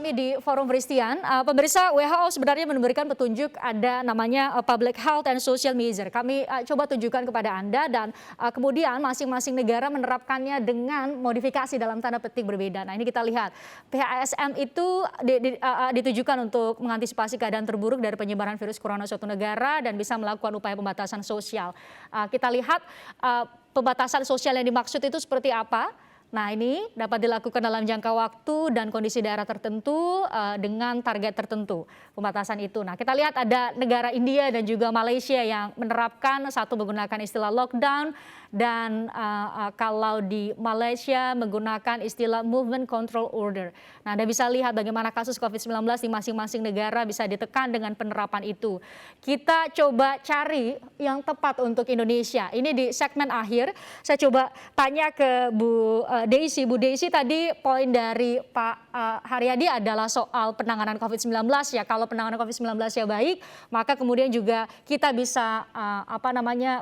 kami di Forum Christian, pemirsa, WHO sebenarnya memberikan petunjuk ada namanya Public Health and Social Measure. Kami coba tunjukkan kepada Anda dan kemudian masing-masing negara menerapkannya dengan modifikasi dalam tanda petik berbeda. Nah ini kita lihat, PHSM itu ditujukan untuk mengantisipasi keadaan terburuk dari penyebaran virus corona suatu negara dan bisa melakukan upaya pembatasan sosial. Kita lihat pembatasan sosial yang dimaksud itu seperti apa. Nah ini dapat dilakukan dalam jangka waktu dan kondisi daerah tertentu dengan target tertentu pembatasan itu. Nah kita lihat ada negara India dan juga Malaysia yang menerapkan satu menggunakan istilah lockdown dan kalau di Malaysia menggunakan istilah movement control order. Nah Anda bisa lihat bagaimana kasus COVID-19 di masing-masing negara bisa ditekan dengan penerapan itu. Kita coba cari yang tepat untuk Indonesia. Ini di segmen akhir saya coba tanya ke Bu Desi. Bu Desi, tadi poin dari Pak Haryadi adalah soal penanganan COVID-19 ya. Kalau penanganan COVID-19 ya baik, maka kemudian juga kita bisa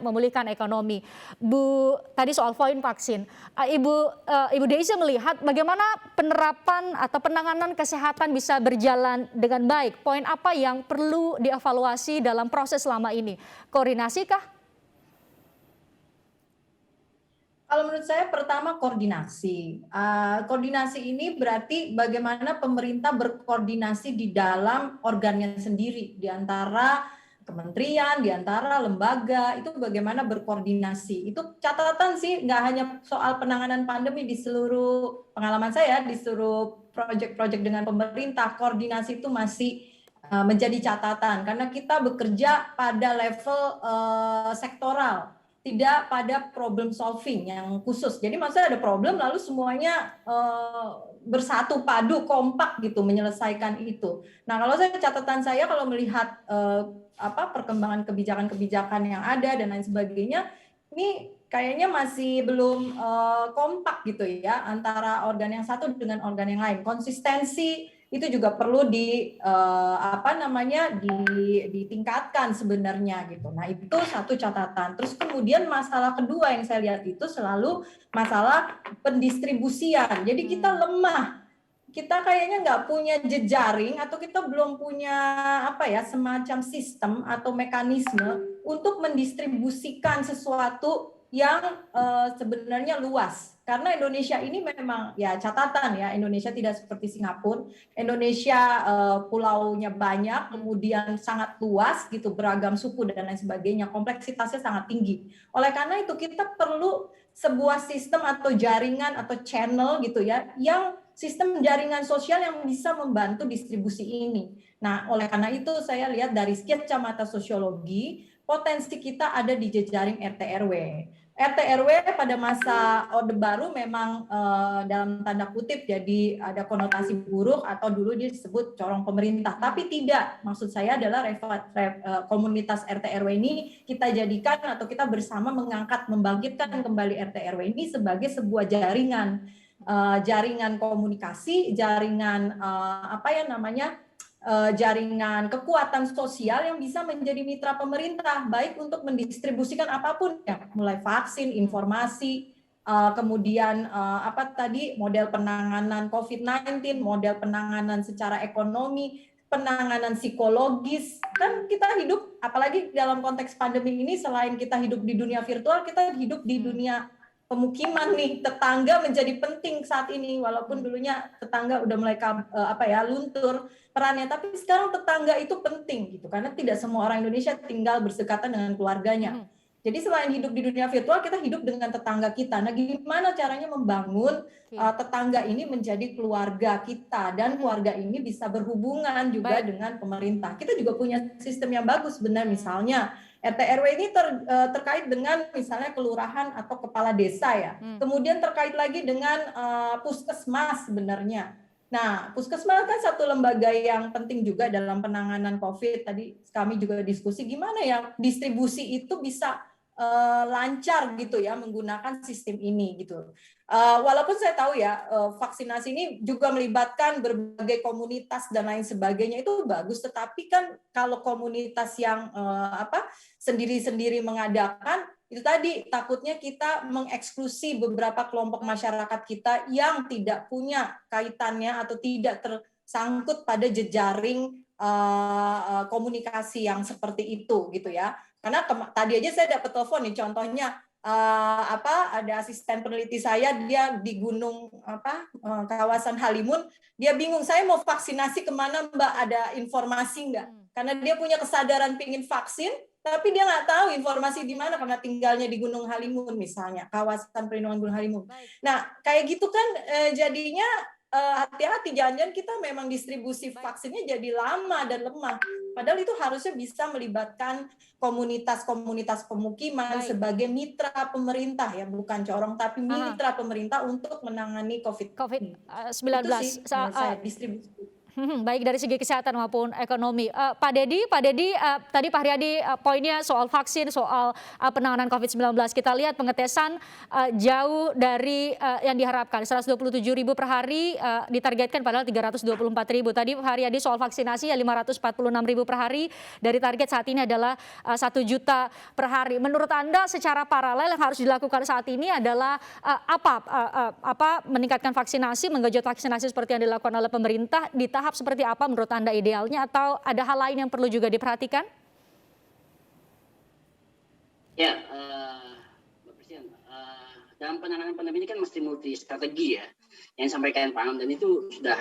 memulihkan ekonomi. Bu, tadi soal poin vaksin. Ibu Desi melihat bagaimana penerapan atau penanganan kesehatan bisa berjalan dengan baik. Poin apa yang perlu dievaluasi dalam proses selama ini? Koordinasi kah? Kalau menurut saya pertama koordinasi. Koordinasi ini berarti bagaimana pemerintah berkoordinasi di dalam organnya sendiri, di antara kementerian, di antara lembaga, itu bagaimana berkoordinasi. Itu catatan sih, nggak hanya soal penanganan pandemi di seluruh pengalaman saya, di seluruh proyek-proyek dengan pemerintah, koordinasi itu masih menjadi catatan, karena kita bekerja pada level sektoral, tidak pada problem solving yang khusus. Jadi maksudnya ada problem lalu semuanya bersatu padu kompak gitu menyelesaikan itu. Nah kalau catatan saya kalau melihat perkembangan kebijakan-kebijakan yang ada dan lain sebagainya, ini kayaknya masih belum kompak gitu ya antara organ yang satu dengan organ yang lain. Konsistensi itu juga perlu ditingkatkan sebenarnya gitu. Nah itu satu catatan. Terus kemudian masalah kedua yang saya lihat itu selalu masalah pendistribusian. Jadi kita lemah, kita kayaknya nggak punya jejaring atau kita belum punya semacam sistem atau mekanisme untuk mendistribusikan sesuatu yang sebenarnya luas. Karena Indonesia ini memang ya catatan ya, Indonesia tidak seperti Singapura. Indonesia pulaunya banyak, kemudian sangat luas gitu, beragam suku dan lain sebagainya, kompleksitasnya sangat tinggi. Oleh karena itu kita perlu sebuah sistem atau jaringan atau channel gitu ya, yang sistem jaringan sosial yang bisa membantu distribusi ini. Nah, oleh karena itu saya lihat dari sekian kacamata sosiologi, potensi kita ada di jejaring RT RW. RT RW pada masa Orde Baru memang dalam tanda kutip jadi ada konotasi buruk atau dulu disebut corong pemerintah, tapi tidak. Maksud saya adalah komunitas RT RW ini kita jadikan atau kita bersama mengangkat, membangkitkan kembali RT RW ini sebagai sebuah jaringan komunikasi, jaringan jaringan kekuatan sosial yang bisa menjadi mitra pemerintah, baik untuk mendistribusikan apapun ya, mulai vaksin, informasi, kemudian model penanganan COVID-19, model penanganan secara ekonomi, penanganan psikologis. Kan kita hidup, apalagi dalam konteks pandemi ini, selain kita hidup di dunia virtual, kita hidup di dunia pemukiman nih. Tetangga menjadi penting saat ini, walaupun dulunya tetangga udah mulai luntur perannya, tapi sekarang tetangga itu penting gitu, karena tidak semua orang Indonesia tinggal berdekatan dengan keluarganya. Jadi selain hidup di dunia virtual, kita hidup dengan tetangga kita. Nah, gimana caranya membangun tetangga ini menjadi keluarga kita, dan keluarga ini bisa berhubungan juga dengan pemerintah. Kita juga punya sistem yang bagus sebenarnya, misalnya RT RW ini terkait dengan misalnya kelurahan atau kepala desa ya. Kemudian terkait lagi dengan puskesmas sebenarnya. Nah, puskesmas kan satu lembaga yang penting juga dalam penanganan COVID. Tadi kami juga diskusi gimana ya distribusi itu bisa lancar gitu ya menggunakan sistem ini gitu. Walaupun saya tahu ya vaksinasi ini juga melibatkan berbagai komunitas dan lain sebagainya, itu bagus, tetapi kan kalau komunitas yang sendiri-sendiri mengadakan, itu tadi takutnya kita mengeksklusi beberapa kelompok masyarakat kita yang tidak punya kaitannya atau tidak sangkut pada jejaring komunikasi yang seperti itu gitu ya. Karena tadi aja saya dapat telepon nih, contohnya ada asisten peneliti saya, dia di gunung kawasan Halimun, dia bingung, saya mau vaksinasi kemana Mbak, ada informasi nggak? Karena dia punya kesadaran pingin vaksin, tapi dia nggak tahu informasi di mana karena tinggalnya di Gunung Halimun misalnya, kawasan perlindungan Gunung Halimun. Nah, kayak gitu kan jadinya hati-hati, jangan-jangan kita memang distribusi vaksinnya jadi lama dan lemah. Padahal itu harusnya bisa melibatkan komunitas-komunitas pemukiman sebagai mitra pemerintah ya, bukan corong tapi mitra pemerintah untuk menangani COVID-19. Itu sih menurut saya distribusi. Baik dari segi kesehatan maupun ekonomi. Pak Dedi, tadi Pak Haryadi poinnya soal vaksin, soal penanganan COVID-19. Kita lihat pengetesan jauh dari yang diharapkan, 127.000 per hari, ditargetkan padahal 324.000. Tadi Pak Haryadi soal vaksinasi ya 546.000 per hari, dari target saat ini adalah 1 juta per hari. Menurut Anda secara paralel yang harus dilakukan saat ini adalah meningkatkan vaksinasi, menggenjot vaksinasi seperti yang dilakukan oleh pemerintah di tahap seperti apa menurut Anda idealnya, atau ada hal lain yang perlu juga diperhatikan? Ya, Mbak Presiden, dalam penanganan pandemi ini kan mesti multi strategi ya, yang disampaikan Pak Am, dan itu sudah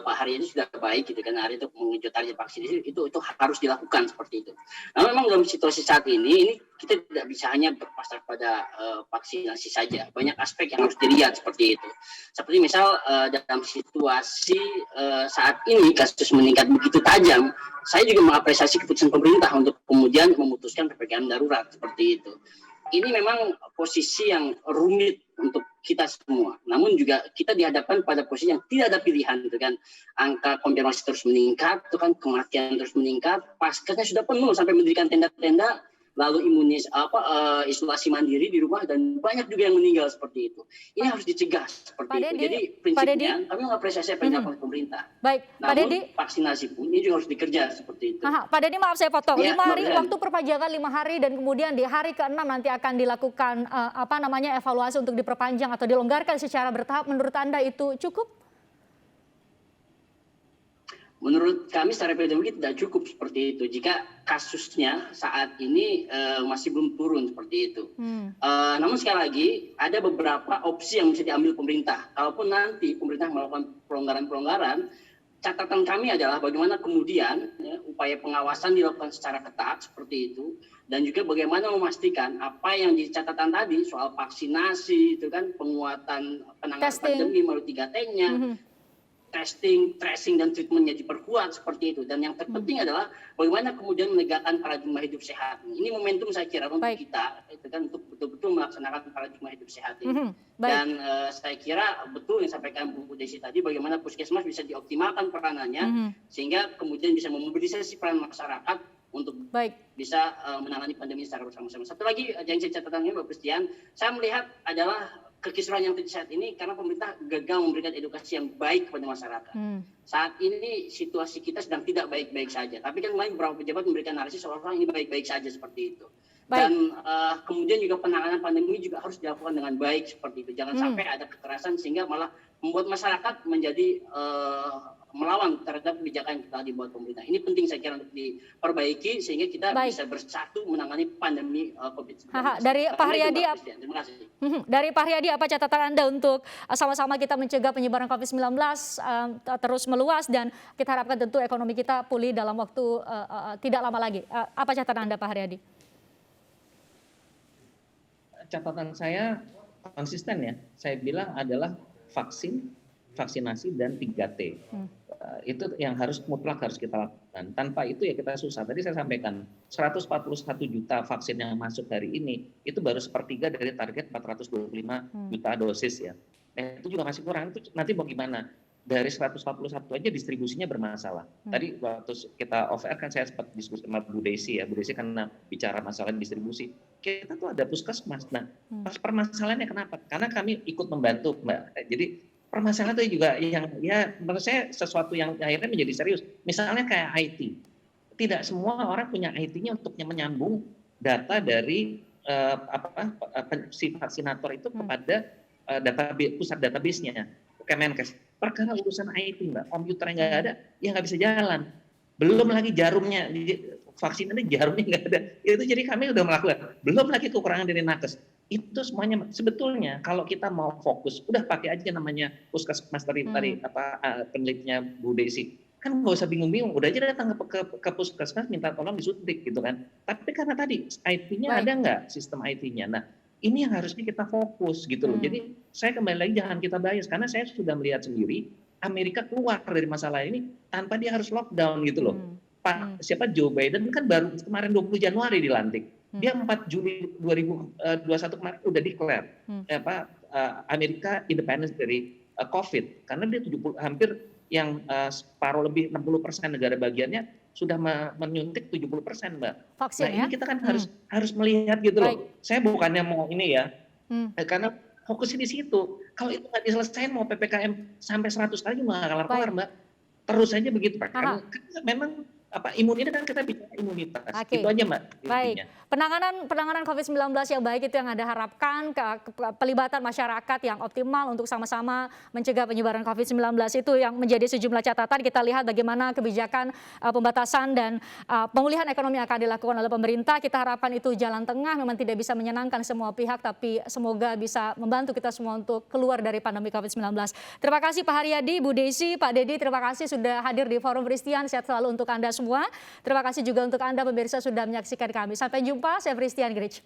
Pak Haryadi sudah baik gitu kan, hari itu mengejar target vaksinasi itu harus dilakukan seperti itu. Nah, memang dalam situasi saat ini kita tidak bisa hanya berpasrah pada vaksinasi saja, banyak aspek yang harus dilihat seperti itu. Seperti misal dalam situasi saat ini kasus meningkat begitu tajam, saya juga mengapresiasi keputusan pemerintah untuk kemudian memutuskan PPKM darurat seperti itu. Ini memang posisi yang rumit untuk kita semua. Namun juga kita dihadapkan pada posisi yang tidak ada pilihan, gitu kan. Angka konfirmasi terus meningkat, itu kan, kematian terus meningkat, paskesnya sudah penuh sampai mendirikan tenda-tenda, lalu isolasi mandiri di rumah, dan banyak juga yang meninggal seperti itu. Ini harus dicegah seperti itu. Jadi prinsipnya kami mengapresiasi apa yang dilakukan pemerintah. Baik, Pak Dedi. Vaksinasi pun ini juga harus dikerja seperti itu. Pak Dedi, maaf saya potong. Ya, 5 hari waktu perpanjangan 5 hari, dan kemudian di hari ke-6 nanti akan dilakukan evaluasi untuk diperpanjang atau dilonggarkan secara bertahap. Menurut Anda itu cukup? Menurut kami secara epidemiologi tidak cukup seperti itu jika kasusnya saat ini masih belum turun seperti itu. Namun sekali lagi ada beberapa opsi yang bisa diambil pemerintah. Kalaupun nanti pemerintah melakukan pelonggaran-pelonggaran, catatan kami adalah bagaimana kemudian upaya pengawasan dilakukan secara ketat seperti itu, dan juga bagaimana memastikan apa yang di catatan tadi soal vaksinasi, itu kan, penguatan penanganan pandemi melalui 3T-nya. Testing, tracing, dan treatmentnya diperkuat seperti itu. Dan yang terpenting adalah bagaimana kemudian menegakkan paradigma hidup sehat. Ini momentum saya kira untuk kita, itu kan, untuk betul-betul melaksanakan paradigma hidup sehat ini. Dan saya kira betul yang disampaikan Bu Desi tadi, bagaimana puskesmas bisa dioptimalkan peranannya, sehingga kemudian bisa memobilisasi peran masyarakat untuk bisa menangani pandemi secara bersama-sama. Satu lagi yang saya catatannya, Mbak Presiden, saya melihat adalah kekisruhan yang terjadi saat ini karena pemerintah gagal memberikan edukasi yang baik kepada masyarakat. Saat ini situasi kita sedang tidak baik-baik saja. Tapi kan kemarin beberapa pejabat memberikan narasi seolah-olah ini baik-baik saja seperti itu. Dan kemudian juga penanganan pandemi juga harus dilakukan dengan baik seperti itu. Jangan sampai ada kekerasan sehingga malah membuat masyarakat menjadi melawan terhadap kebijakan yang telah dibuat pemerintah. Ini penting saya kira untuk diperbaiki sehingga kita bisa bersatu menangani pandemi COVID-19. Dari Pak Haryadi, terima kasih. Dari Pak Haryadi, apa catatan Anda untuk sama-sama kita mencegah penyebaran COVID-19 terus meluas, dan kita harapkan tentu ekonomi kita pulih dalam waktu tidak lama lagi. Apa catatan Anda, Pak Haryadi? Catatan saya konsisten ya. Saya bilang adalah vaksinasi dan 3T. Itu yang mutlak harus kita lakukan. Tanpa itu ya kita susah. Tadi saya sampaikan 141 juta vaksin yang masuk hari ini itu baru 1/3 dari target 425 juta dosis ya. Itu juga masih kurang. Itu nanti mau gimana? Dari 141 aja distribusinya bermasalah. Tadi waktu kita off air kan saya sempat diskusi sama Bu Desi ya. Bu Desi karena bicara masalah distribusi. Kita tuh ada puskesmas. Nah, permasalahannya kenapa? Karena kami ikut membantu, Mbak. Jadi permasalahan itu juga yang ya menurut saya sesuatu yang akhirnya menjadi serius. Misalnya kayak IT. Tidak semua orang punya IT-nya untuk menyambung data dari si vaksinator itu kepada pusat database-nya, Kemenkes. perkara urusan IT Mbak, komputernya nggak ada, ya nggak bisa jalan. Belum lagi jarumnya, vaksin ini jarumnya nggak ada. Itu jadi kami udah melakukan. Belum lagi kekurangan dari nakes. Itu semuanya sebetulnya kalau kita mau fokus, udah pakai aja namanya puskesmas tadi penelitinya Bu Desi. Kan nggak usah bingung-bingung, udah aja datang ke puskesmas minta tolong disuntik gitu kan. Tapi karena tadi IT-nya ada nggak sistem IT-nya. Nah ini yang harusnya kita fokus gitu loh. Jadi saya kembali lagi jangan kita bias karena saya sudah melihat sendiri Amerika keluar dari masalah ini tanpa dia harus lockdown gitu loh. Siapa Joe Biden kan baru kemarin 20 Januari dilantik. Dia 4 Juli 2021 kemarin udah declare Amerika independence dari COVID karena dia hampir yang separuh lebih 60% negara bagiannya sudah menyuntik 70% Mbak. Vaksin, nah ini kita kan harus melihat gitu loh. Saya bukannya mau ini ya, karena fokusnya di situ. Kalau itu nggak diselesaikan mau PPKM sampai 100 kali nggak kelar-kelar Mbak. Terus aja begitu Pak. Kan memang imunitas kan kita bicara imunitas. Itu aja Mbak. Baik. Penanganan COVID-19 yang baik itu yang Anda harapkan, pelibatan masyarakat yang optimal untuk sama-sama mencegah penyebaran COVID-19 itu yang menjadi sejumlah catatan. Kita lihat bagaimana kebijakan pembatasan dan pemulihan ekonomi yang akan dilakukan oleh pemerintah. Kita harapkan itu jalan tengah, memang tidak bisa menyenangkan semua pihak, tapi semoga bisa membantu kita semua untuk keluar dari pandemi COVID-19. Terima kasih Pak Haryadi, Bu Desi, Pak Dedi, terima kasih sudah hadir di Forum Christian. Sehat selalu untuk Anda semua. Terima kasih juga untuk Anda pemirsa sudah menyaksikan kami. Sampai jumpa, saya Christian Grich.